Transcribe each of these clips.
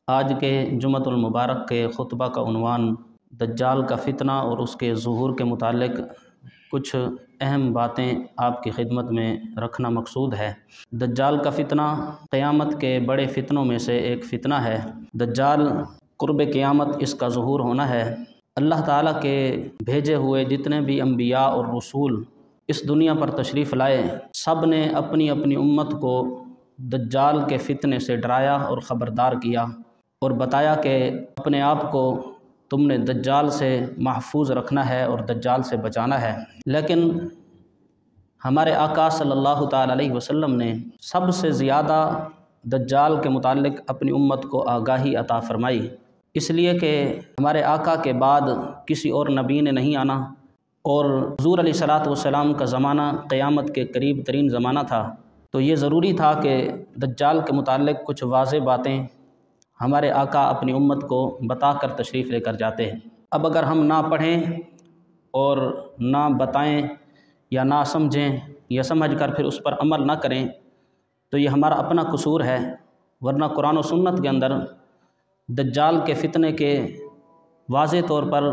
آج کے جمعۃ المبارک کے خطبہ کا عنوان دجال کا فتنہ اور اس کے ظہور کے متعلق کچھ اہم باتیں آپ کی خدمت میں رکھنا مقصود ہے۔ دجال کا فتنہ قیامت کے بڑے فتنوں میں سے ایک فتنہ ہے۔ دجال قرب قیامت اس کا ظہور ہونا ہے۔ اللہ تعالیٰ کے بھیجے ہوئے جتنے بھی انبیاء اور رسول اس دنیا پر تشریف لائے، سب نے اپنی اپنی امت کو دجال کے فتنے سے ڈرایا اور خبردار کیا اور بتایا کہ اپنے آپ کو تم نے دجال سے محفوظ رکھنا ہے اور دجال سے بچانا ہے۔ لیکن ہمارے آقا صلی اللہ تعالیٰ علیہ وسلم نے سب سے زیادہ دجال کے متعلق اپنی امت کو آگاہی عطا فرمائی، اس لیے کہ ہمارے آقا کے بعد کسی اور نبی نے نہیں آنا اور حضور علیہ السلام کا زمانہ قیامت کے قریب ترین زمانہ تھا، تو یہ ضروری تھا کہ دجال کے متعلق کچھ واضح باتیں ہمارے آقا اپنی امت کو بتا کر تشریف لے کر جاتے ہیں۔ اب اگر ہم نہ پڑھیں اور نہ بتائیں یا نہ سمجھیں یا سمجھ کر پھر اس پر عمل نہ کریں تو یہ ہمارا اپنا قصور ہے، ورنہ قرآن و سنت کے اندر دجال کے فتنے کے واضح طور پر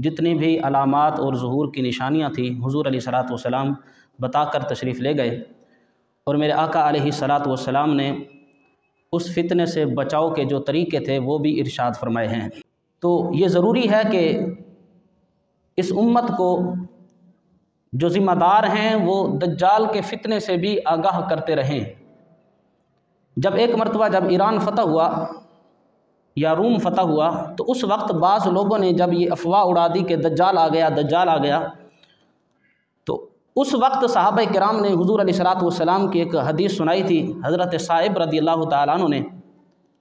جتنی بھی علامات اور ظہور کی نشانیاں تھیں حضور علیہ السلام بتا کر تشریف لے گئے، اور میرے آقا علیہ السلام نے اس فتنے سے بچاؤ کے جو طریقے تھے وہ بھی ارشاد فرمائے ہیں۔ تو یہ ضروری ہے کہ اس امت کو جو ذمہ دار ہیں وہ دجال کے فتنے سے بھی آگاہ کرتے رہیں۔ جب ایک مرتبہ جب ایران فتح ہوا یا روم فتح ہوا تو اس وقت بعض لوگوں نے جب یہ افواہ اڑا دی کہ دجال آ گیا دجال آ گیا، تو اس وقت صحابہ کرام نے حضور علیہ السلام کی ایک حدیث سنائی تھی، حضرت صائب رضی اللہ تعالیٰ عنہ نے۔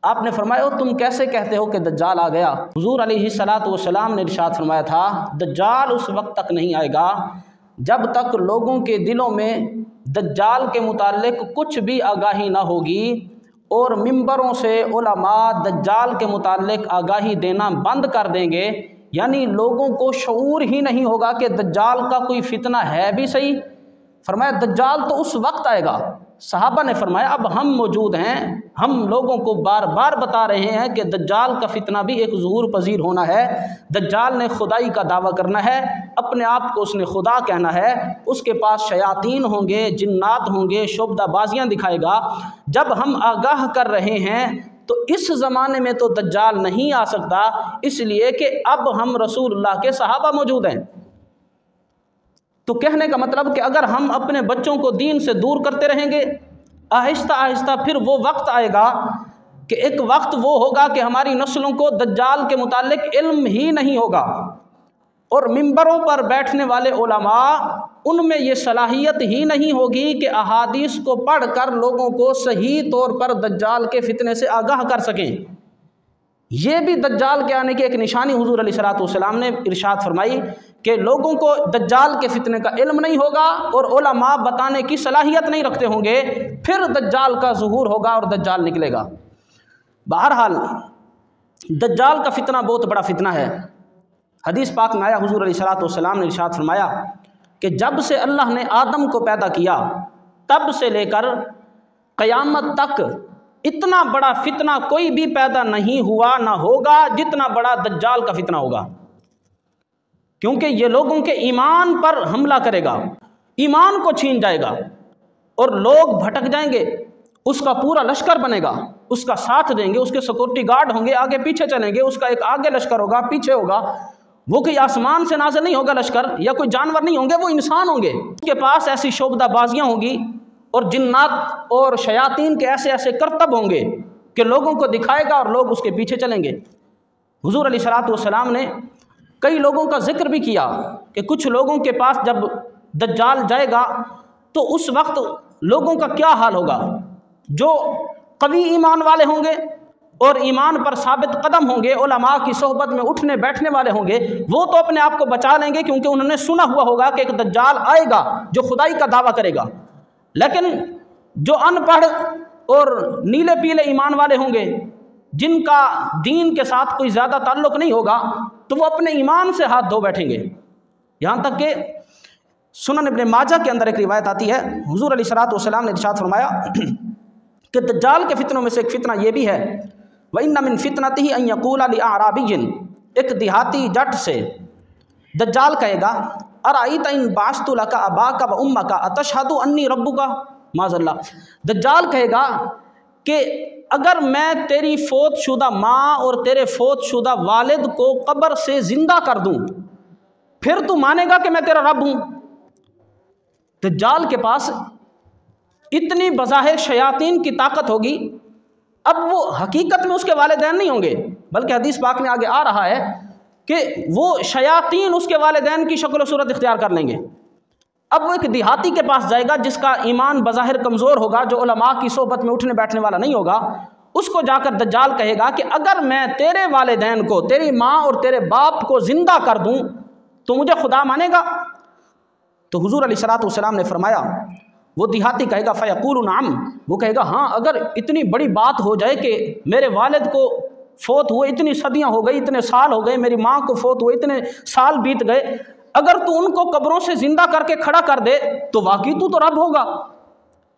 آپ نے فرمایا تم کیسے کہتے ہو کہ دجال آ گیا؟ حضور علیہ السلام نے ارشاد فرمایا تھا دجال اس وقت تک نہیں آئے گا جب تک لوگوں کے دلوں میں دجال کے متعلق کچھ بھی آگاہی نہ ہوگی، اور منبروں سے علماء دجال کے متعلق آگاہی دینا بند کر دیں گے، یعنی لوگوں کو شعور ہی نہیں ہوگا کہ دجال کا کوئی فتنہ ہے بھی صحیح۔ فرمایا دجال تو اس وقت آئے گا۔ صحابہ نے فرمایا اب ہم موجود ہیں، ہم لوگوں کو بار بار بتا رہے ہیں کہ دجال کا فتنہ بھی ایک ظہور پذیر ہونا ہے۔ دجال نے خدائی کا دعویٰ کرنا ہے، اپنے آپ کو اس نے خدا کہنا ہے، اس کے پاس شیاطین ہوں گے، جنات ہوں گے، شعبدہ بازیاں دکھائے گا۔ جب ہم آگاہ کر رہے ہیں تو اس زمانے میں تو دجال نہیں آ سکتا، اس لیے کہ اب ہم رسول اللہ کے صحابہ موجود ہیں۔ تو کہنے کا مطلب کہ اگر ہم اپنے بچوں کو دین سے دور کرتے رہیں گے، آہستہ آہستہ پھر وہ وقت آئے گا کہ ایک وقت وہ ہوگا کہ ہماری نسلوں کو دجال کے متعلق علم ہی نہیں ہوگا، اور منبروں پر بیٹھنے والے علماء ان میں یہ صلاحیت ہی نہیں ہوگی کہ احادیث کو پڑھ کر لوگوں کو صحیح طور پر دجال کے فتنے سے آگاہ کر سکیں۔ یہ بھی دجال کے آنے کی ایک نشانی حضور علیہ السلام نے ارشاد فرمائی کہ لوگوں کو دجال کے فتنے کا علم نہیں ہوگا اور علماء بتانے کی صلاحیت نہیں رکھتے ہوں گے، پھر دجال کا ظہور ہوگا اور دجال نکلے گا۔ بہرحال دجال کا فتنہ بہت بڑا فتنہ ہے۔ حدیث پاک میں آیا حضور علیہ السلام نے ارشاد فرمایا کہ جب سے اللہ نے آدم کو پیدا کیا تب سے لے کر قیامت تک اتنا بڑا فتنہ کوئی بھی پیدا نہیں ہوا نہ ہوگا جتنا بڑا دجال کا فتنہ ہوگا، کیونکہ یہ لوگوں کے ایمان پر حملہ کرے گا، ایمان کو چھین جائے گا اور لوگ بھٹک جائیں گے، اس کا پورا لشکر بنے گا، اس کا ساتھ دیں گے، اس کے سیکورٹی گارڈ ہوں گے، آگے پیچھے چلیں گے، اس کا ایک آگے لشکر ہوگا پیچھے ہوگا، وہ کوئی آسمان سے نازل نہیں ہوگا لشکر یا کوئی جانور نہیں ہوں گے، وہ انسان ہوں گے، اس کے پاس ایسی شعبدہ بازیاں ہوں گی اور جنات اور شیاطین کے ایسے ایسے کرتب ہوں گے کہ لوگوں کو دکھائے گا اور لوگ اس کے پیچھے چلیں گے۔ حضور علیہ السلام نے کئی لوگوں کا ذکر بھی کیا کہ کچھ لوگوں کے پاس جب دجال جائے گا تو اس وقت لوگوں کا کیا حال ہوگا۔ جو قوی ایمان والے ہوں گے اور ایمان پر ثابت قدم ہوں گے، علماء کی صحبت میں اٹھنے بیٹھنے والے ہوں گے، وہ تو اپنے آپ کو بچا لیں گے کیونکہ انہوں نے سنا ہوا ہوگا کہ ایک دجال آئے گا جو خدائی کا دعویٰ کرے گا۔ لیکن جو ان پڑھ اور نیلے پیلے ایمان والے ہوں گے، جن کا دین کے ساتھ کوئی زیادہ تعلق نہیں ہوگا، تو وہ اپنے ایمان سے ہاتھ دھو بیٹھیں گے۔ یہاں تک کہ سنن ابن ماجہ کے اندر ایک روایت آتی ہے، حضور علیہ السلام نے ارشاد فرمایا کہ دجال کے فتنوں میں سے ایک فتنہ یہ بھی ہے وَإِنَّ مِن فِتْنَتِهِ أَن يَقُولَ لِأَعْرَابِيٍّ، ایک دیہاتی جٹ سے دجال کہے گا أَرَأَيْتَ إِن بَعَثْتُ لَكَ أَبَاكَ وَأُمَّكَ أَتَشْهَدُ أَنِّي رَبُّكَ معاذ اللہ۔ دجال کہے گا کہ اگر میں تیری فوت شدہ ماں اور تیرے فوت شدہ والد کو قبر سے زندہ کر دوں پھر تو مانے گا کہ میں تیرا رب ہوں؟ دجال کے پاس اتنی بظاہر شیاطین کی طاقت ہوگی، اب وہ حقیقت میں اس کے والدین نہیں ہوں گے، بلکہ حدیث پاک میں آگے آ رہا ہے کہ وہ شیاطین اس کے والدین کی شکل و صورت اختیار کر لیں گے۔ اب وہ ایک دیہاتی کے پاس جائے گا جس کا ایمان بظاہر کمزور ہوگا، جو علماء کی صحبت میں اٹھنے بیٹھنے والا نہیں ہوگا، اس کو جا کر دجال کہے گا کہ اگر میں تیرے والدین کو، تیری ماں اور تیرے باپ کو زندہ کر دوں تو مجھے خدا مانے گا؟ تو حضور علیہ الصلوۃ والسلام نے فرمایا، وہ دیہاتی کہے گا فیقول نعم، وہ کہے گا ہاں، اگر اتنی بڑی بات ہو جائے کہ میرے والد کو فوت ہوئے اتنی صدیاں ہو گئی، اتنے سال ہو گئے، میری ماں کو فوت ہوئے اتنے سال بیت گئے، اگر تو ان کو قبروں سے زندہ کر کے کھڑا کر دے تو واقعی تو رب ہوگا۔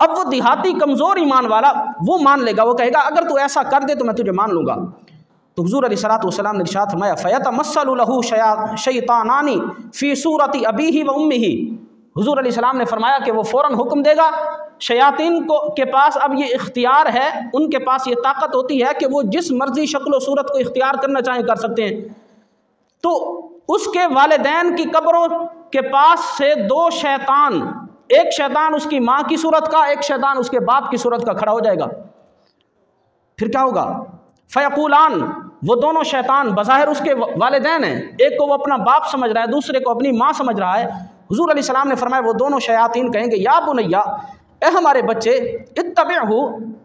اب وہ دیہاتی کمزور ایمان والا وہ مان لے گا، وہ کہے گا اگر تو ایسا کر دے تو میں تجھے مان لوں گا۔ تو حضور علیہ الصلوۃ والسلام نے ارشاد فرمایا فَيَتَمَثَّلُ لَهُ شَيْطَانَانِ فِي صُورَةِ أَبِيهِ وَأُمِّهِ، حضور علیہ السلام نے فرمایا کہ وہ فوراً حکم دے گا، شیاطین کے پاس اب یہ اختیار ہے، ان کے پاس یہ طاقت ہوتی ہے کہ وہ جس مرضی شکل و صورت کو اختیار کرنا چاہیں کر سکتے ہیں۔ تو اس کے والدین کی قبروں کے پاس سے دو شیطان، ایک شیطان اس کی ماں کی صورت کا، ایک شیطان اس کے باپ کی صورت کا کھڑا ہو جائے گا۔ پھر کیا ہوگا؟ فیقولان، وہ دونوں شیطان بظاہر اس کے والدین ہیں، ایک کو وہ اپنا باپ سمجھ رہا ہے، دوسرے کو اپنی ماں سمجھ رہا ہے۔ حضور علیہ السلام نے فرمایا وہ دونوں شیاطین کہیں گے یا بنیا، اے ہمارے بچے، اتبعہ،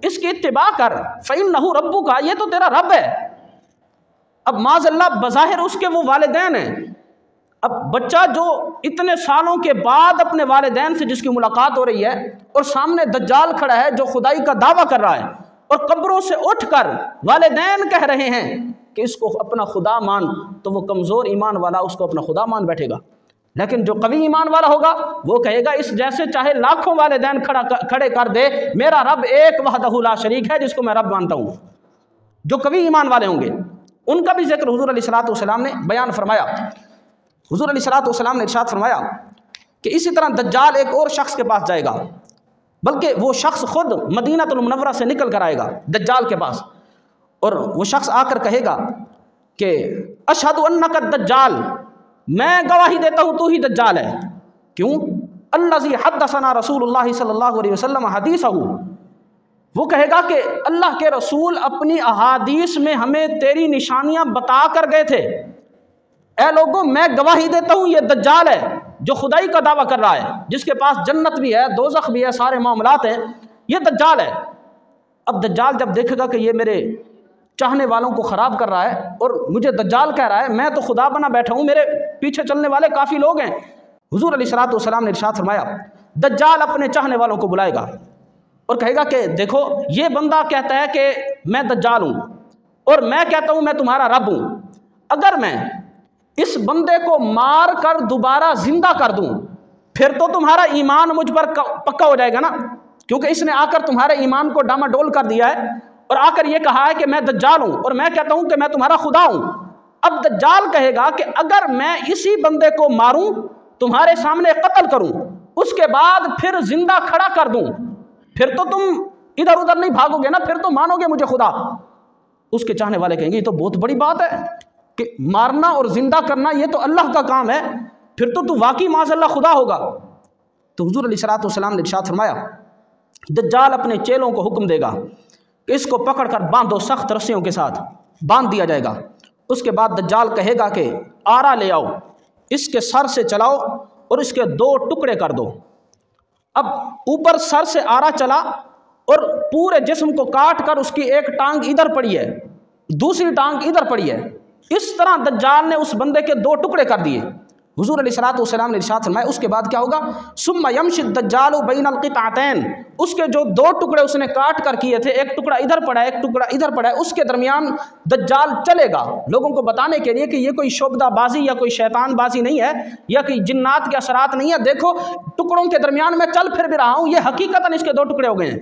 اس کی اتباع کر، فإنہ ربک، یہ تو تیرا رب ہے۔ اب معاذ اللہ بظاہر اس کے وہ والدین ہیں، اب بچہ جو اتنے سالوں کے بعد اپنے والدین سے جس کی ملاقات ہو رہی ہے اور سامنے دجال کھڑا ہے جو خدائی کا دعویٰ کر رہا ہے اور قبروں سے اٹھ کر والدین کہہ رہے ہیں کہ اس کو اپنا خدا مان، تو وہ کمزور ایمان والا اس کو اپنا خدا مان بیٹھے گا۔ لیکن جو قوی ایمان والا ہوگا وہ کہے گا اس جیسے چاہے لاکھوں والدین کھڑے کر دے، میرا رب ایک وحدہ لا شریک ہے جس کو میں رب مانتا ہوں۔ جو قوی ایمان والے ہوں گے ان کا بھی ذکر حضور علیہ الصلوۃ والسلام نے بیان فرمایا۔ حضور علیہ الصلوۃ والسلام نے ارشاد فرمایا کہ اسی طرح دجال ایک اور شخص کے پاس جائے گا، بلکہ وہ شخص خود مدینہ المنورہ سے نکل کر آئے گا دجال کے پاس، اور وہ شخص آ کر کہے گا کہ اشہد انک الدجال، میں گواہی دیتا ہوں تو ہی دجال ہے۔ کیوں؟ الذی حدثنا رسول اللہ صلی اللہ علیہ وسلم حدیثہ، وہ کہے گا کہ اللہ کے رسول اپنی احادیث میں ہمیں تیری نشانیاں بتا کر گئے تھے۔ اے لوگوں، میں گواہی دیتا ہوں یہ دجال ہے جو خدائی کا دعویٰ کر رہا ہے، جس کے پاس جنت بھی ہے، دوزخ بھی ہے، سارے معاملات ہیں، یہ دجال ہے۔ اب دجال جب دیکھے گا کہ یہ میرے چاہنے والوں کو خراب کر رہا ہے اور مجھے دجال کہہ رہا ہے، میں تو خدا بنا بیٹھا ہوں، میرے پیچھے چلنے والے کافی لوگ ہیں۔ حضور علیہ الصلوۃ والسلام نے ارشاد فرمایا دجال اپنے چاہنے والوں کو بلائے گا اور کہے گا کہ دیکھو یہ بندہ کہتا ہے کہ میں دجال ہوں اور میں کہتا ہوں میں تمہارا رب ہوں، اگر میں اس بندے کو مار کر دوبارہ زندہ کر دوں پھر تو تمہارا ایمان مجھ پر پکا ہو جائے گا نا، کیونکہ اس نے آ کر تمہارے ایمان کو ڈاماڈول کر دیا ہے اور آ کر یہ کہا ہے کہ میں دجال ہوں اور میں کہتا ہوں کہ میں تمہارا خدا ہوں۔ اب دجال کہے گا کہ اگر میں اسی بندے کو ماروں، تمہارے سامنے قتل کروں، اس کے بعد پھر زندہ کھڑا کر دوں، پھر تو تم ادھر ادھر نہیں بھاگو گے نا، پھر تو مانو گے مجھے خدا۔ اس کے چاہنے والے کہیں گے یہ تو بہت بڑی بات ہے کہ مارنا اور زندہ کرنا یہ تو اللہ کا کام ہے، پھر تو واقعی معاذ اللہ خدا ہوگا۔ تو حضور علیہ الصلوۃ والسلام نے ارشاد فرمایا دجال اپنے چیلوں کو حکم دے گا کہ اس کو پکڑ کر باندھو، سخت رسیوں کے ساتھ باندھ دیا جائے گا۔ اس کے بعد دجال کہے گا کہ آرا لے آؤ، اس کے سر سے چلاؤ اور اس کے 2 ٹکڑے کر دو۔ اب اوپر سر سے آرا چلا اور پورے جسم کو کاٹ کر اس کی ایک ٹانگ ادھر پڑی ہے، دوسری ٹانگ ادھر پڑی ہے، اس طرح دجال نے اس بندے کے 2 ٹکڑے کر دیے۔ حضور علیہ الصلوۃ والسلام نے ارشاد فرمایا اس کے بعد کیا ہوگا؟ ثم یمشی الدجال بین القطعتین، اس کے جو 2 ٹکڑے اس نے کاٹ کر کیے تھے، ایک ٹکڑا ادھر پڑا ہے ایک ٹکڑا ادھر پڑا ہے، اس کے درمیان دجال چلے گا لوگوں کو بتانے کے لیے کہ یہ کوئی شعبدہ بازی یا کوئی شیطان بازی نہیں ہے یا کوئی جنات کے اثرات نہیں ہے، دیکھو ٹکڑوں کے درمیان میں چل پھر بھی رہا ہوں، یہ حقیقتاً اس کے 2 ٹکڑے ہو گئے ہیں۔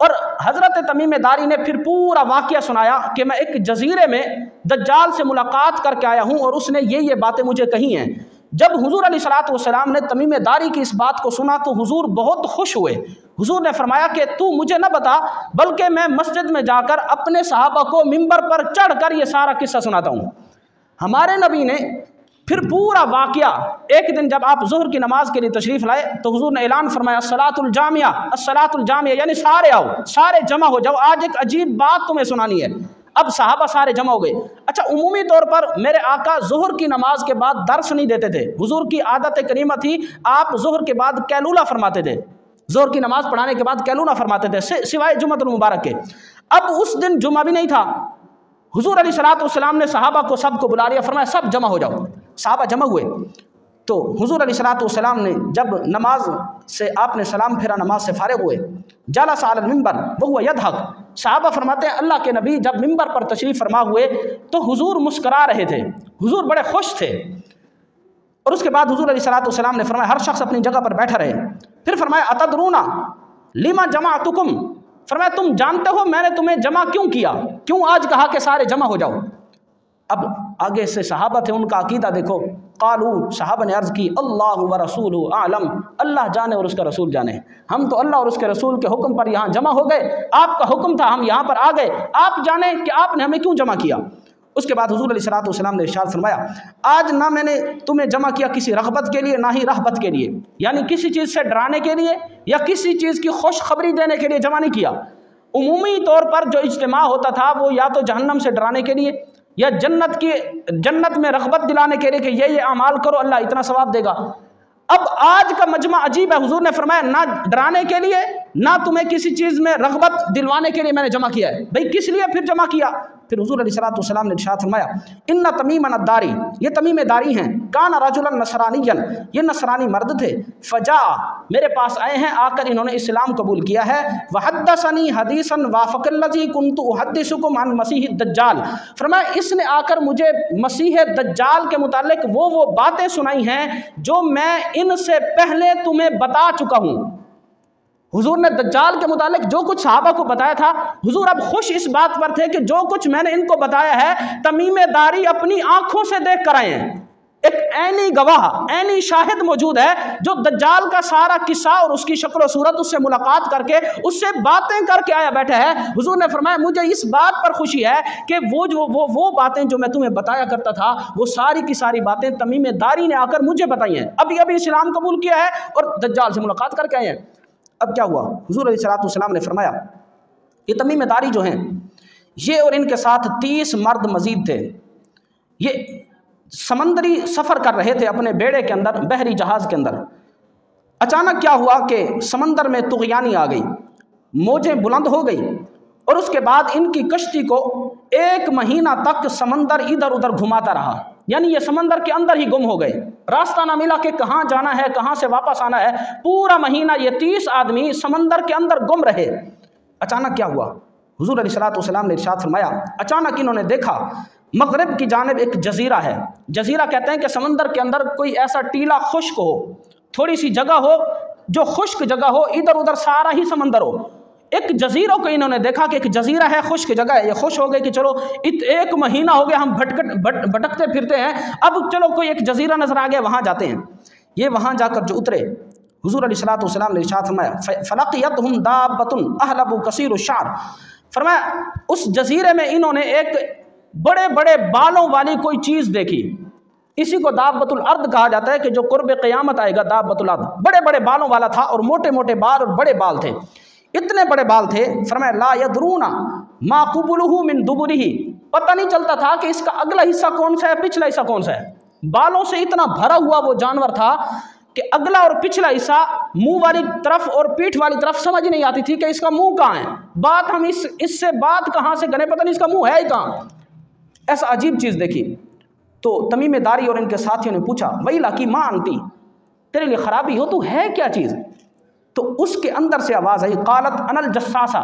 اور حضرت تمیم داری نے پھر پورا واقعہ سنایا کہ میں ایک جزیرے میں دجال سے ملاقات کر کے آیا ہوں اور اس نے یہ باتیں مجھے کہی ہیں۔ جب حضور علیہ الصلوۃ والسلام نے تمیم داری کی اس بات کو سنا تو حضور بہت خوش ہوئے۔ حضور نے فرمایا کہ تو مجھے نہ بتا، بلکہ میں مسجد میں جا کر اپنے صحابہ کو منبر پر چڑھ کر یہ سارا قصہ سناتا ہوں۔ ہمارے نبی نے پھر پورا واقعہ، ایک دن جب آپ ظہر کی نماز کے لیے تشریف لائے تو حضور نے اعلان فرمایا الصلاۃ الجامعہ، الصلاۃ الجامعہ، یعنی سارے آؤ، سارے جمع ہو جاؤ، آج ایک عجیب بات تمہیں سنانی ہے۔ اب صحابہ سارے جمع ہو گئے۔ اچھا، عمومی طور پر میرے آقا ظہر کی نماز کے بعد درس نہیں دیتے تھے، حضور کی عادت کریمہ تھی، آپ ظہر کے بعد قیلولہ فرماتے تھے، ظہر کی نماز پڑھانے کے بعد قیلولہ فرماتے تھے سوائے جمعۃ المبارک کے۔ اب اس دن جمعہ بھی نہیں تھا، حضور علیہ الصلوۃ والسلام نے صحابہ کو سب کو بلا لیا، فرمایا سب جمع ہو جاؤ۔ صحابہ جمع ہوئے تو حضور علیہ الصلوۃ والسلام نے جب نماز سے آپ نے سلام پھیرا، نماز سے فارغ ہوئے، جلس علی المنبر وہو یضحک، صحابہ فرماتے ہیں اللہ کے نبی جب منبر پر تشریف فرما ہوئے تو حضور مسکرا رہے تھے، حضور بڑے خوش تھے۔ اور اس کے بعد حضور علیہ الصلوۃ والسلام نے فرمایا ہر شخص اپنی جگہ پر بیٹھا رہے۔ پھر فرمایا اتدرون لما جمعتکم، فرمایا تم جانتے ہو میں نے تمہیں جمع کیوں کیا، کیوں آج کہا کہ سارے جمع ہو جاؤ۔ اب آگے سے صحابہ تھے، ان کا عقیدہ دیکھو، قالو، صحابہ نے عرض کی اللہ ورسولہ اعلم، اللہ جانے اور اس کا رسول جانے، ہم تو اللہ اور اس کے رسول کے حکم پر یہاں جمع ہو گئے، آپ کا حکم تھا ہم یہاں پر آ گئے، آپ جانیں کہ آپ نے ہمیں کیوں جمع کیا۔ اس کے بعد حضور علیہ الصلوۃ والسلام نے ارشاد فرمایا آج نہ میں نے تمہیں جمع کیا کسی رغبت کے لیے نہ ہی رہبت کے لیے، یعنی کسی چیز سے ڈرانے کے لیے یا کسی چیز کی خوشخبری دینے کے لیے جمع نہیں کیا۔ عمومی طور پر جو اجتماع ہوتا تھا وہ یا تو جہنم سے ڈرانے کے لیے یا جنت میں رغبت دلانے کے لیے کہ یہ اعمال کرو اللہ اتنا ثواب دے گا۔ اب آج کا مجمع عجیب ہے، حضور نے فرمایا نہ ڈرانے کے لیے نہ تمہیں کسی چیز میں رغبت دلوانے کے لیے میں نے جمع کیا ہے۔ بھئی کس لیے پھر جمع کیا؟ پھر حضور علیہ الصلوۃ والسلام نے ارشاد فرمایا ان تمیم الداری، یہ تمیم داری ہیں، کان رجلا نصرانیا، یہ نصرانی مرد تھے، فجاء، میرے پاس آئے ہیں، آ کر انہوں نے اسلام قبول کیا ہے، وحدثنی حدیثا وافق الذی کنت احدثکم عن مسیح الدجال، فرمایا اس نے آ کر مجھے مسیح دجال کے متعلق وہ باتیں سنائی ہیں جو میں ان سے پہلے تمہیں بتا چکا ہوں۔ حضور نے دجال کے متعلق جو کچھ صحابہ کو بتایا تھا، حضور اب خوش اس بات پر تھے کہ جو کچھ میں نے ان کو بتایا ہے تمیم داری اپنی آنکھوں سے دیکھ کر آئے ہیں، ایک عینی گواہ، عینی شاہد موجود ہے جو دجال کا سارا قصہ اور اس کی شکل و صورت، اس سے ملاقات کر کے اس سے باتیں کر کے آیا بیٹھا ہے۔ حضور نے فرمایا مجھے اس بات پر خوشی ہے کہ وہ باتیں جو میں تمہیں بتایا کرتا تھا وہ ساری کی ساری باتیں تمیم داری نے آ کر مجھے بتائی ہیں، ابھی اسلام قبول کیا ہے اور دجال سے ملاقات کر کے آئے ہیں۔ اب کیا ہوا؟ حضور علیہ الصلوۃ والسلام نے فرمایا یہ تمیم داری جو ہیں یہ اور ان کے ساتھ 30 مرد مزید تھے، یہ سمندری سفر کر رہے تھے اپنے بیڑے کے اندر، بحری جہاز کے اندر۔ اچانک کیا ہوا کہ سمندر میں طغیانی آ گئی، موجیں بلند ہو گئی اور اس کے بعد ان کی کشتی کو 1 مہینہ تک سمندر ادھر ادھر گھماتا رہا، یعنی یہ سمندر کے اندر ہی گم ہو گئے، راستہ نہ ملا کہ کہاں جانا ہے کہاں سے واپس آنا ہے، پورا مہینہ یہ 30 آدمی سمندر کے اندر گم رہے۔ اچانک کیا ہوا؟ حضور علیہ الصلوۃ والسلام نے ارشاد فرمایا اچانک انہوں نے دیکھا مغرب کی جانب ایک جزیرہ ہے، جزیرہ کہتے ہیں کہ سمندر کے اندر کوئی ایسا ٹیلا خشک ہو، تھوڑی سی جگہ ہو جو خشک جگہ ہو، ادھر ادھر سارا ہی سمندر ہو۔ ایک جزیروں کو انہوں نے دیکھا کہ ایک جزیرہ ہے، خشک جگہ ہے، یہ خوش ہو گئے کہ چلو 1 مہینہ ہو گیا ہم بھٹکتے پھرتے ہیں، اب چلو کوئی ایک جزیرہ نظر آ گیا وہاں جاتے ہیں۔ یہ وہاں جا کر جو اترے، حضور علیہ الصلوۃ والسلام نے ارشاد فرمایا فلقیتہم دابۃ احلب کثیر الشعر، فرمایا اس جزیرے میں انہوں نے ایک بڑے بڑے بالوں والی کوئی چیز دیکھی، اسی کو دابۃ الارض کہا جاتا ہے کہ جو قرب قیامت آئے گا دابۃ الارض، بڑے بڑے بالوں والا تھا اور موٹے موٹے بال اور بڑے بال تھے، اتنے بڑے بال تھے، فرمایا لا یدرون ما قبلہ من دبرہ، پتہ نہیں چلتا تھا کہ اس کا اگلا حصہ کون سا ہے پچھلا حصہ کون سا ہے، بالوں سے اتنا بھرا ہوا وہ جانور تھا کہ اگلا اور پچھلا حصہ منہ والی طرف اور پیٹھ والی طرف سمجھ نہیں آتی تھی کہ اس کا منہ کہاں ہے، بات ہم اس سے بات کہاں سے کریں، پتہ نہیں اس کا منہ ہے ہی کہاں، ایسا عجیب چیز دیکھی۔ تو تمیم داری اور ان کے ساتھیوں نے پوچھا ویلا کی ماں انتی، تیرے لیے خرابی ہو تو ہے کیا چیز؟ تو اس کے اندر سے آواز آئی قالت انا الجساسہ،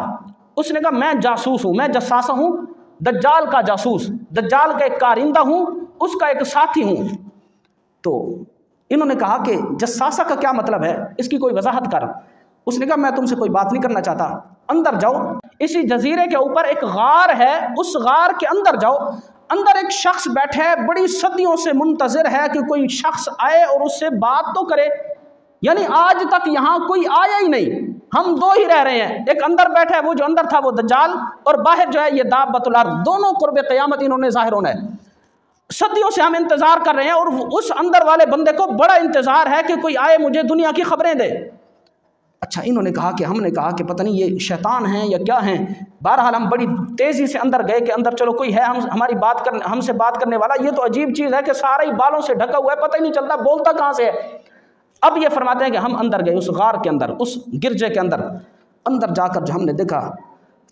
اس نے کہا میں جاسوس ہوں، میں جساسہ ہوں، دجال کا جاسوس، دجال کا ایک کارندہ ہوں، اس کا ایک ساتھی ہوں۔ تو انہوں نے کہا کہ جساسہ کا کیا مطلب ہے، اس کی کوئی وضاحت کر۔ اس نے کہا میں تم سے کوئی بات نہیں کرنا چاہتا، اندر جاؤ، اسی جزیرے کے اوپر ایک غار ہے، اس غار کے اندر جاؤ، اندر ایک شخص بیٹھے ہے، بڑی صدیوں سے منتظر ہے کہ کوئی شخص آئے اور اس سے بات تو کرے، یعنی آج تک یہاں کوئی آیا ہی نہیں، ہم دو ہی رہ رہے ہیں، ایک اندر بیٹھا ہے، وہ جو اندر تھا وہ دجال، اور باہر جو ہے یہ دابۃ الارض، دونوں قرب قیامت انہوں نے ظاہر ہونا ہے۔ صدیوں سے ہم انتظار کر رہے ہیں، اور اس اندر والے بندے کو بڑا انتظار ہے کہ کوئی آئے مجھے دنیا کی خبریں دے۔ اچھا انہوں نے کہا کہ ہم نے کہا کہ پتہ نہیں یہ شیطان ہیں یا کیا ہیں، بہرحال ہم بڑی تیزی سے اندر گئے کہ اندر چلو کوئی ہے ہم سے بات کرنے والا، یہ تو عجیب چیز ہے کہ سارا ہی بالوں سے ڈھکا ہوا ہے، پتہ ہی نہیں چلتا بولتا کہاں سے ہے۔ اب یہ فرماتے ہیں کہ ہم اندر گئے اس غار کے اندر، اس گرجے کے اندر جا کر جو ہم نے دیکھا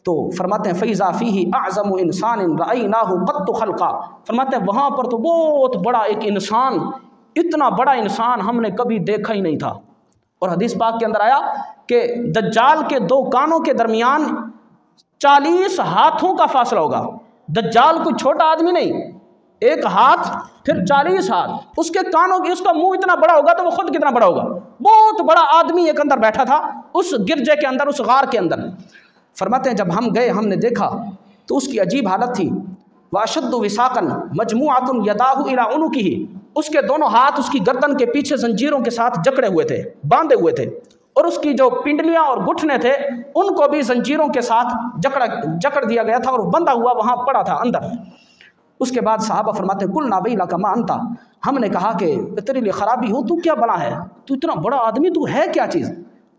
تو فرماتے ہیں فَإِذَا فِيهِ أَعْظَمُ إِنسَانٍ رَأَيْنَاهُ قَطُّ خَلْقًا، فرماتے ہیں وہاں پر تو بہت بڑا ایک انسان، اتنا بڑا انسان ہم نے کبھی دیکھا ہی نہیں تھا۔ اور حدیث پاک کے اندر آیا کہ دجال کے دو کانوں کے درمیان 40 ہاتھوں کا فاصلہ ہوگا۔ دجال کوئی چھوٹا آدمی نہیں، ایک ہاتھ پھر 40 ہاتھ، اس کے کانوں کی، اس کا منہ اتنا بڑا ہوگا تو وہ خود کتنا بڑا ہوگا، بہت بڑا آدمی ایک اندر بیٹھا تھا اس گرجے کے اندر، اس غار کے اندر۔ فرماتے ہیں جب ہم گئے ہم نے دیکھا تو اس کی عجیب حالت تھی، واشد وساقن مجموعۃ یداہ الی عنقہ، اس کے دونوں ہاتھ اس کی گردن کے پیچھے زنجیروں کے ساتھ جکڑے ہوئے تھے، باندھے ہوئے تھے، اور اس کی جو پنڈلیاں اور گھٹنے تھے ان کو بھی زنجیروں کے ساتھ جکڑ دیا گیا تھا اور بندھا ہوا وہاں پڑا تھا اندر۔ اس کے بعد صحابہ فرماتے ہیں قلنا ویلک ما انت، ہم نے کہا کہ تیرے لیے خرابی ہو، تو کیا بنا ہے، تو اتنا بڑا آدمی تو ہے کیا چیز؟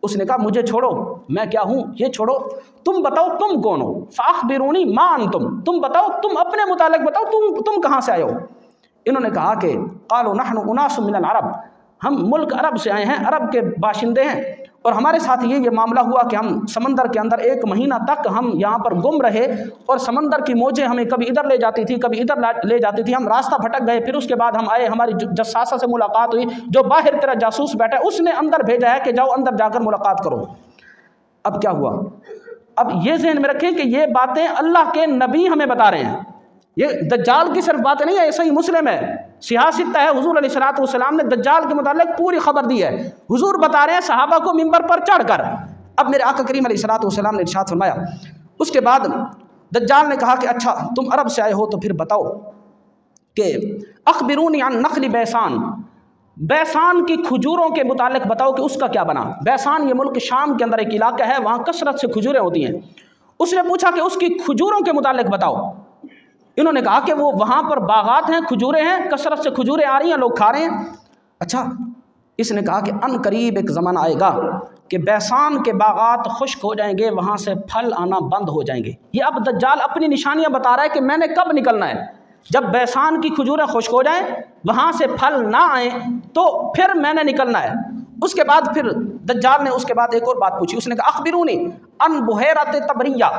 اس نے کہا مجھے چھوڑو، میں کیا ہوں یہ چھوڑو، تم بتاؤ تم کون ہو، فاخبرونی ما انتم، تم بتاؤ، تم اپنے متعلق بتاؤ، تم کہاں سے آئے ہو؟ انہوں نے کہا کہ قالوا نحن اناس من العرب، ہم ملک عرب سے آئے ہیں، عرب کے باشندے ہیں، اور ہمارے ساتھ یہ معاملہ ہوا کہ ہم سمندر کے اندر 1 مہینہ تک ہم یہاں پر گم رہے، اور سمندر کی موجیں ہمیں کبھی ادھر لے جاتی تھی کبھی ادھر لے جاتی تھی، ہم راستہ بھٹک گئے، پھر اس کے بعد ہم آئے، ہماری جساسہ سے ملاقات ہوئی، جو باہر تیرا جاسوس بیٹھا ہے اس نے اندر بھیجا ہے کہ جاؤ اندر جا کر ملاقات کرو۔ اب کیا ہوا؟ اب یہ ذہن میں رکھیں کہ یہ باتیں اللہ کے نبی ہمیں بتا رہے ہیں، یہ دجال کی صرف بات نہیں ہے، صحیح مسلم ہے، صحیح ستہ ہے، حضور علیہ الصلوۃ والسلام نے دجال کے متعلق پوری خبر دی ہے، حضور بتا رہے ہیں صحابہ کو منبر پر چڑھ کر۔ اب میرے آقا کریم علیہ الصلوۃ والسلام نے ارشاد فرمایا، اس کے بعد دجال نے کہا کہ اچھا تم عرب سے آئے ہو تو پھر بتاؤ کہ اخبرونی عن نخل بیسان، بیسان کی کھجوروں کے متعلق بتاؤ کہ اس کا کیا بنا۔ بیسان یہ ملک شام کے اندر ایک علاقہ ہے، وہاں کثرت سے کھجوریں ہوتی ہیں۔ اس نے پوچھا کہ اس کی کھجوروں کے متعلق بتاؤ۔ انہوں نے کہا کہ وہ وہاں پر باغات ہیں، کھجوریں ہیں، کثرت سے کھجوریں آ رہی ہیں، لوگ کھا رہے ہیں۔ اچھا اس نے کہا کہ ان قریب ایک زمانہ آئے گا کہ بیسان کے باغات خشک ہو جائیں گے، وہاں سے پھل آنا بند ہو جائیں گے۔ یہ اب دجال اپنی نشانیاں بتا رہا ہے کہ میں نے کب نکلنا ہے، جب بیسان کی کھجوریں خشک ہو جائیں، وہاں سے پھل نہ آئیں تو پھر میں نے نکلنا ہے۔ اس کے بعد پھر دجال نے اس کے بعد ایک اور بات پوچھی، اس نے کہا اخبرونی ان بحیرۃ تبریہ،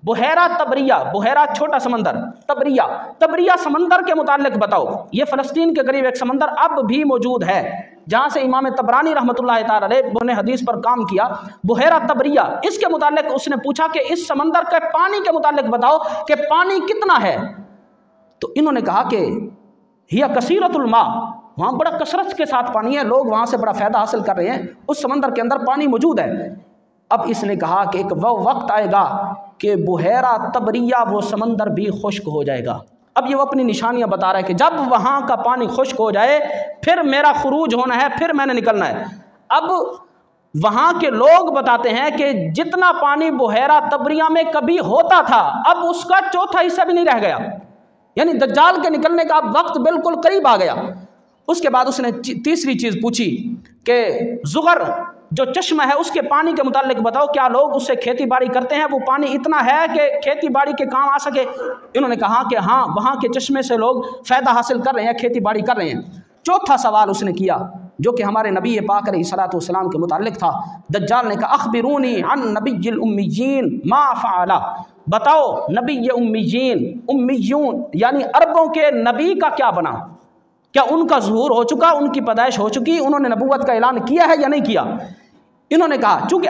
بحیرہ تبریہ، بحیرہ چھوٹا سمندر، تبریہ سمندر کے متعلق بتاؤ۔ یہ فلسطین کے قریب ایک سمندر اب بھی موجود ہے، جہاں سے امام طبرانی رحمۃ اللہ تعالی علیہ نے حدیث پر کام کیا، بحیرہ تبریہ، اس کے متعلق اس نے پوچھا کہ اس سمندر کے پانی کے متعلق بتاؤ کہ پانی کتنا ہے۔ تو انہوں نے کہا کہ ہی کثیرۃ الماء، وہاں بڑا کثرت کے ساتھ پانی ہے، لوگ وہاں سے بڑا فائدہ حاصل کر رہے ہیں، اس سمندر کے اندر پانی موجود ہے۔ اب اس نے کہا کہ ایک وہ وقت آئے گا کہ بحیرہ تبریہ وہ سمندر بھی خشک ہو جائے گا۔ اب یہ وہ اپنی نشانیاں بتا رہا ہے کہ جب وہاں کا پانی خشک ہو جائے پھر میرا خروج ہونا ہے، پھر میں نے نکلنا ہے۔ اب وہاں کے لوگ بتاتے ہیں کہ جتنا پانی بحیرہ تبریہ میں کبھی ہوتا تھا اب اس کا چوتھا حصہ بھی نہیں رہ گیا، یعنی دجال کے نکلنے کا اب وقت بالکل قریب آ گیا۔ اس کے بعد اس نے تیسری چیز پوچھی کہ زغر جو چشمہ ہے اس کے پانی کے متعلق بتاؤ، کیا لوگ اس سے کھیتی باڑی کرتے ہیں، وہ پانی اتنا ہے کہ کھیتی باڑی کے کام آ سکے؟ انہوں نے کہا کہ ہاں وہاں کے چشمے سے لوگ فائدہ حاصل کر رہے ہیں، کھیتی باڑی کر رہے ہیں۔ چوتھا سوال اس نے کیا جو کہ ہمارے نبی پاک علیہ الصلوۃ والسلام کے متعلق تھا۔ دجال نے کہا اخبرونی عن نبی الامیین ما فعل، بتاؤ نبی امیین، امیون یعنی عربوں کے نبی کا کیا بنا، کیا ان کا ظہور ہو چکا، ان کی پیدائش ہو چکی، انہوں نے نبوت کا اعلان کیا ہے یا نہیں کیا؟ انہوں نے کہا چونکہ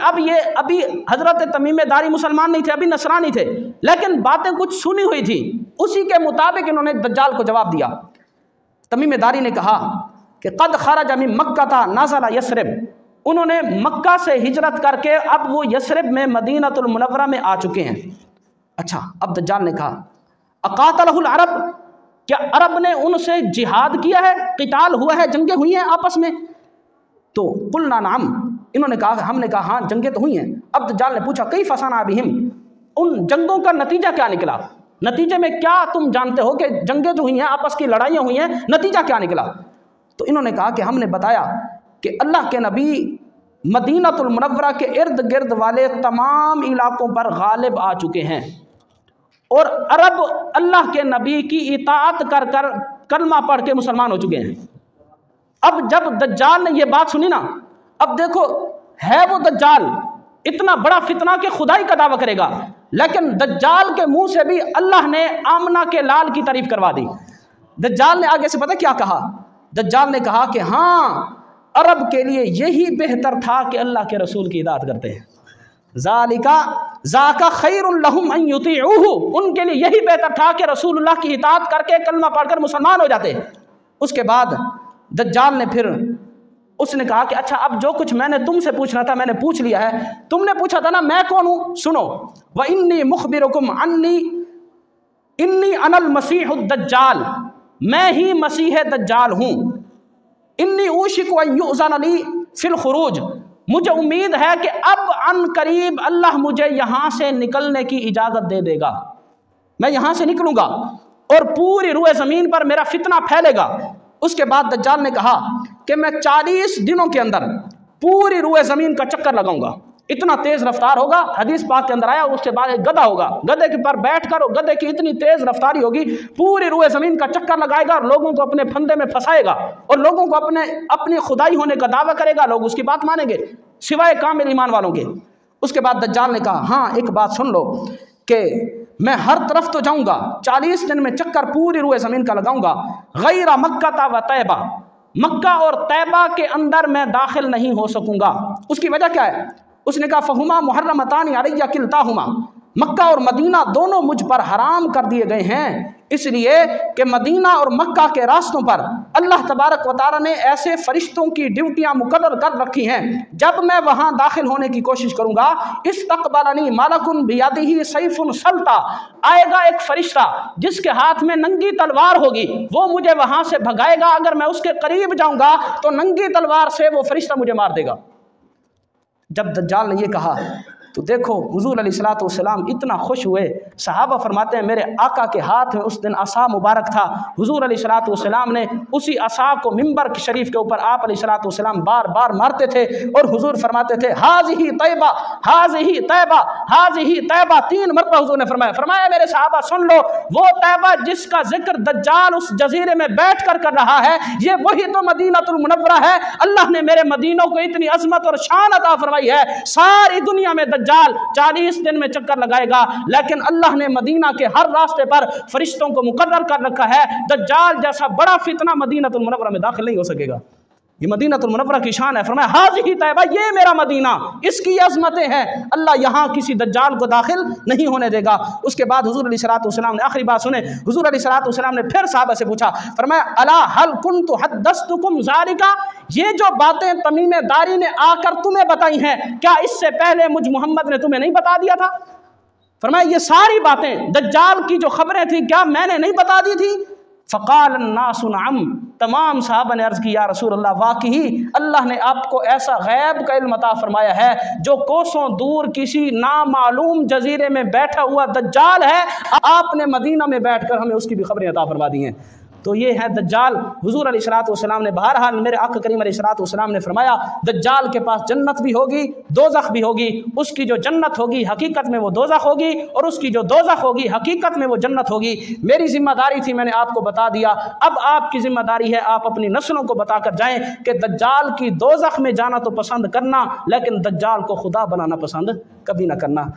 ابھی حضرت تمیم داری مسلمان نہیں تھے، ابھی نصرانی تھے، لیکن باتیں کچھ سنی ہوئی تھی، اسی کے مطابق انہوں نے دجال کو جواب دیا۔ تمیم داری نے کہا کہ قد خرج من مکہ نازل یثرب، انہوں نے مکہ سے ہجرت کر کے اب وہ یثرب میں مدینۃ المنورہ میں آ چکے ہیں۔ اچھا، اب دجال نے کہا اقاتلہ العرب، کیا عرب نے ان سے جہاد کیا ہے، قتال ہوا ہے، جنگیں ہوئی ہیں آپس میں؟ تو قلنا نعم، انہوں نے کہا، ہم نے کہا ہاں جنگیں تو ہوئی ہیں۔ اب دجال نے پوچھا کیف صنع بہم، ان جنگوں کا نتیجہ کیا نکلا، نتیجے میں کیا تم جانتے ہو کہ جنگیں جو ہوئی ہیں، آپس کی لڑائیاں ہوئی ہیں، نتیجہ کیا نکلا؟ تو انہوں نے کہا کہ ہم نے بتایا کہ اللہ کے نبی مدینۃ المنورہ کے ارد گرد والے تمام علاقوں پر غالب آ چکے ہیں، اور عرب اللہ کے نبی کی اطاعت کر کر کلمہ پڑھ کے مسلمان ہو چکے ہیں۔ اب جب دجال نے یہ بات سنی نا، اب دیکھو ہے وہ دجال اتنا بڑا فتنہ کہ خدائی کا دعویٰ کرے گا، لیکن دجال کے منہ سے بھی اللہ نے آمنہ کے لال کی تعریف کروا دی۔ دجال نے آگے سے پتہ کیا کہا؟ دجال نے کہا کہ ہاں عرب کے لیے یہی بہتر تھا کہ اللہ کے رسول کی اطاعت کرتے ہیں، ذاک خیر لہم ان یطیعوہ، ان کے لیے یہی بہتر تھا کہ رسول اللہ کی اطاعت کر کے کلمہ پڑھ کر مسلمان ہو جاتے۔ اس کے بعد دجال نے پھر اس نے کہا کہ اچھا اب جو کچھ میں نے تم سے پوچھنا تھا میں نے پوچھ لیا ہے، تم نے پوچھا تھا نا میں کون ہوں، سنو، وَإِنِّي مُخْبِرُكُمْ إِنِّي أَنَا الْمَسِيحُ الدَّجَّالُ، میں ہی مسیح دجال ہوں، إِنِّي أُوشِكُ أَن يُؤْذَنَ لِي فِي الْخُرُوجِ، مجھے امید ہے کہ اب عن قریب اللہ مجھے یہاں سے نکلنے کی اجازت دے دے گا، میں یہاں سے نکلوں گا اور پوری روئے زمین پر میرا فتنہ پھیلے گا۔ اس کے بعد دجال نے کہا کہ میں 40 دنوں کے اندر پوری روئے زمین کا چکر لگاؤں گا، اتنا تیز رفتار ہوگا، حدیث پاک کے اندر آیا، اس کے بعد ایک گدھا ہوگا، گدھے کے پر بیٹھ کر گدھے کی اتنی تیز رفتاری ہوگی، پوری روئے زمین کا چکر لگائے گا اور لوگوں کو اپنے پھندے میں پھنسائے گا اور لوگوں کو اپنی خدائی ہونے کا دعویٰ کرے گا، لوگ اس کی بات مانیں گے سوائے کامل ایمان والوں کے۔ اس کے بعد دجال نے کہا ہاں ایک بات سن لو کہ میں ہر طرف تو جاؤں گا، 40 دن میں چکر پوری روئے زمین کا لگاؤں گا، غیر مکہ و طیبہ، مکہ اور طیبہ کے اندر میں داخل نہیں ہو سکوں گا۔ اس کی وجہ کیا ہے؟ اس نے کہا فہما محرمتان علی کلتاہما، مکہ اور مدینہ دونوں مجھ پر حرام کر دیے گئے ہیں، اس لیے کہ مدینہ اور مکہ کے راستوں پر اللہ تبارک و تعالی نے ایسے فرشتوں کی ڈیوٹیاں مقرر کر رکھی ہیں، جب میں وہاں داخل ہونے کی کوشش کروں گا استقبلنی ملک بیدہ سیف سلطہ، آئے گا ایک فرشتہ جس کے ہاتھ میں ننگی تلوار ہوگی، وہ مجھے وہاں سے بھگائے گا، اگر میں اس کے قریب جاؤں گا تو ننگی تلوار سے وہ فرشتہ مجھے مار دے گا۔ جب دجال نے یہ کہا تو دیکھو حضور علیہ الصلوۃ والسلام اتنا خوش ہوئے، صحابہ فرماتے ہیں میرے آقا کے ہاتھ میں اس دن عصا مبارک تھا، حضور علیہ الصلوۃ والسلام نے اسی عصا کو منبر شریف کے اوپر آپ علیہ الصلوۃ والسلام بار بار مارتے تھے اور حضور فرماتے تھے ہاذہ طیبہ ہاذہ طیبہ ہاذہ طیبہ، 3 مرتبہ حضور نے فرمایا میرے صحابہ سن لو، وہ طیبہ جس کا ذکر دجال اس جزیرے میں بیٹھ کر رہا ہے، یہ وہی تو مدینۃ المنورہ ہے۔ اللہ نے میرے مدینوں کو اتنی عظمت اور شان عطا فرمائی ہے، ساری دنیا میں دجال 40 دن میں چکر لگائے گا، لیکن اللہ نے مدینہ کے ہر راستے پر فرشتوں کو مقرر کر رکھا ہے، دجال جیسا بڑا فتنہ مدینۃ المنورہ میں داخل نہیں ہو سکے گا۔ یہ مدینۃ المنورہ کی شان ہے، فرمایا ہاذہ طیبہ، یہ میرا مدینہ، اس کی عظمتیں ہیں، اللہ یہاں کسی دجال کو داخل نہیں ہونے دے گا۔ اس کے بعد حضور علیہ الصلوۃ والسلام نے آخری بات سنے، حضور علیہ الصلوۃ والسلام نے پھر صحابہ سے پوچھا، فرمایا الا هل كنت حدثتكم ذلك، یہ جو باتیں تمیم داری نے آ کر تمہیں بتائی ہیں، کیا اس سے پہلے مجھ محمد نے تمہیں نہیں بتا دیا تھا؟ فرمایا یہ ساری باتیں دجال کی جو خبریں تھیں کیا میں نے نہیں بتا دی تھی؟ فقال الناس نعم، تمام صحابہ نے عرض کی یا رسول اللہ واقعی اللہ نے آپ کو ایسا غیب کا علم عطا فرمایا ہے، جو کوسوں دور کسی نامعلوم جزیرے میں بیٹھا ہوا دجال ہے، آپ نے مدینہ میں بیٹھ کر ہمیں اس کی بھی خبریں عطا فرما دی ہیں۔ تو یہ ہے دجال۔ حضور علیہ الصلوۃ والسلام نے بہرحال میرے آقا کریم علیہ الصلوۃ والسلام نے فرمایا دجال کے پاس جنت بھی ہوگی دوزخ بھی ہوگی، اس کی جو جنت ہوگی حقیقت میں وہ دوزخ ہوگی اور اس کی جو دوزخ ہوگی حقیقت میں وہ جنت ہوگی۔ میری ذمہ داری تھی، میں نے آپ کو بتا دیا، اب آپ کی ذمہ داری ہے آپ اپنی نسلوں کو بتا کر جائیں کہ دجال کی دوزخ میں جانا تو پسند کرنا، لیکن دجال کو خدا بنانا پسند کبھی نہ کرنا۔